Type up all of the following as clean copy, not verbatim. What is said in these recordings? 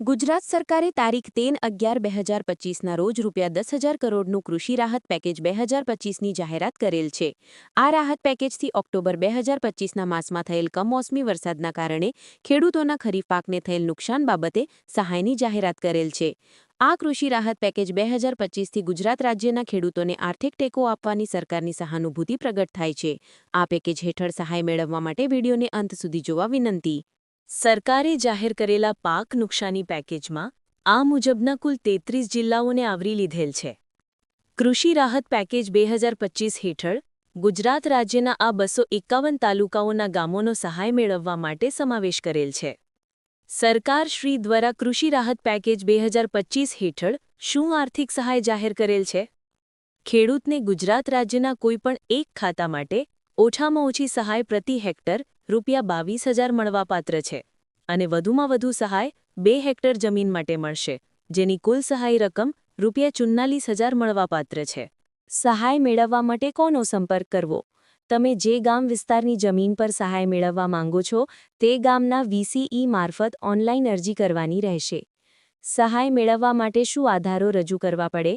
ગુજરાત સરકારે તારીખ 13/11/2025ના રોજ ₹10,000 કરોડનું કૃષિ રાહત પેકેજ 2025ની જાહેરાત કરેલ છે. આ રાહત પેકેજથી ઓક્ટોબર 2025ના માસમાં થયેલ કમોસમી વરસાદના કારણે ખેડૂતોના ખરીફ પાકને થયેલ નુકસાન બાબતે સહાયની જાહેરાત કરેલ છે. આ કૃષિ રાહત પેકેજ 2025થી ગુજરાત રાજ્યના ખેડૂતોને આર્થિક ટેકો આપવાની સરકારની સહાનુભૂતિ પ્રગટ થાય છે. આ પેકેજ હેઠળ સહાય મેળવવા માટે વિડીયોને અંત સુધી જોવા વિનંતી. સરકારે જાહેર કરેલા પાક નુકસાની પેકેજમાં આ મુજબના કુલ 33 જિલ્લાઓને આવરી લીધેલ છે. કૃષિ રાહત પેકેજ 2025 હેઠળ ગુજરાત રાજ્યના આ 251 તાલુકાઓના ગામોનો સહાય મેળવવા માટે સમાવેશ કરેલ છે. સરકાર શ્રી દ્વારા કૃષિ રાહત પેકેજ 2025 હેઠળ શું આર્થિક સહાય જાહેર કરેલ છે? ખેડૂતને ગુજરાત રાજ્યના કોઈપણ એક ખાતા માટે ઓછામાં ઓછી સહાય પ્રતિ હેક્ટર ₹22,000 મળવાપાત્ર છે અને વધુમાં વધુ સહાય 2 હેક્ટર જમીન માટે મળશે, જેની કુલ સહાય રકમ ₹44,000 મળવાપાત્ર છે. સહાય મેળવવા માટે કોનો સંપર્ક કરવો? તમે જે ગામ વિસ્તારની જમીન પર સહાય મેળવવા માંગો છો તે ગામના VCE મારફત ઓનલાઈન અરજી કરવાની રહેશે. સહાય મેળવવા માટે શું આધારો રજૂ કરવા પડે?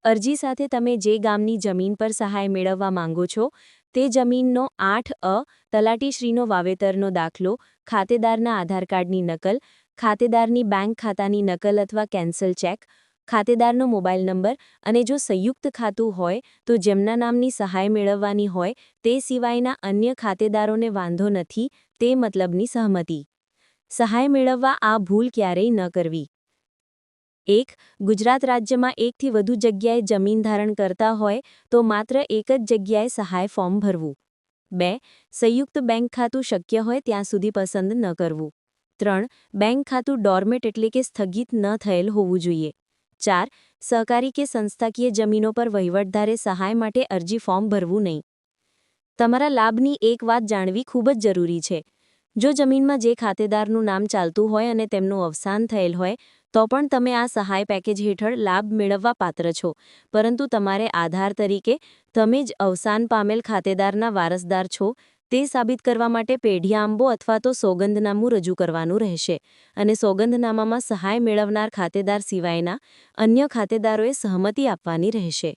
અરજી સાથે તમે જે ગામની જમીન પર સહાય મેળવવા માંગો છો તે જમીનનો 8A તલાટીશ્રીનો વાવેતરનો દાખલો, ખાતેદારના આધાર કાર્ડની નકલ, ખાતેદારની બેંક ખાતાની નકલ અથવા કેન્સલ ચેક, ખાતેદારનો મોબાઈલ નંબર અને જો સંયુક્ત ખાતું હોય તો જેમના નામની સહાય મેળવવાની હોય તે સિવાયના અન્ય ખાતેદારોને વાંધો નથી તે મતલબની સહમતિ. સહાય મેળવવા આ ભૂલ ક્યારેય ન કરવી. 1. ગુજરાત રાજ્યમાં એકથી વધુ જગ્યાએ જમીન ધારણ કરતા હોય તો માત્ર એક જ જગ્યાએ સહાય ફોર્મ ભરવું. 2. સંયુક્ત બેંક ખાતું શક્ય હોય ત્યાં સુધી પસંદ ન કરવું. 3. બેંક ખાતું ડોર્મેટ એટલે કે સ્થગિત ન થયેલ હોવું જોઈએ. 4. સહકારી કે સંસ્થાકીય જમીનો પર વહીવટદારે સહાય માટે અરજી ફોર્મ ભરવું નહીં. તમારા લાભની એક વાત જાણવી ખૂબ જ જરૂરી છે. જો જમીનમાં જે ખાતેદારનું નામ ચાલતું હોય અને તેમનું અવસાન થયેલ હોય તો પણ તમે આ સહાય પેકેજ હેઠળ લાભ મેળવવા પાત્ર છો, પરંતુ તમારે આધાર તરીકે તમે જ અવસાન પામેલ ખાતેદારના વારસદાર છો તે સાબિત કરવા માટે પેઢીઆંબો અથવા તો સોગંદનામું રજૂ કરવાનું રહેશે અને સોગંદનામામાં સહાય મેળવનાર ખાતેદાર સિવાયના અન્ય ખાતેદારોએ સહમતિ આપવાની રહેશે.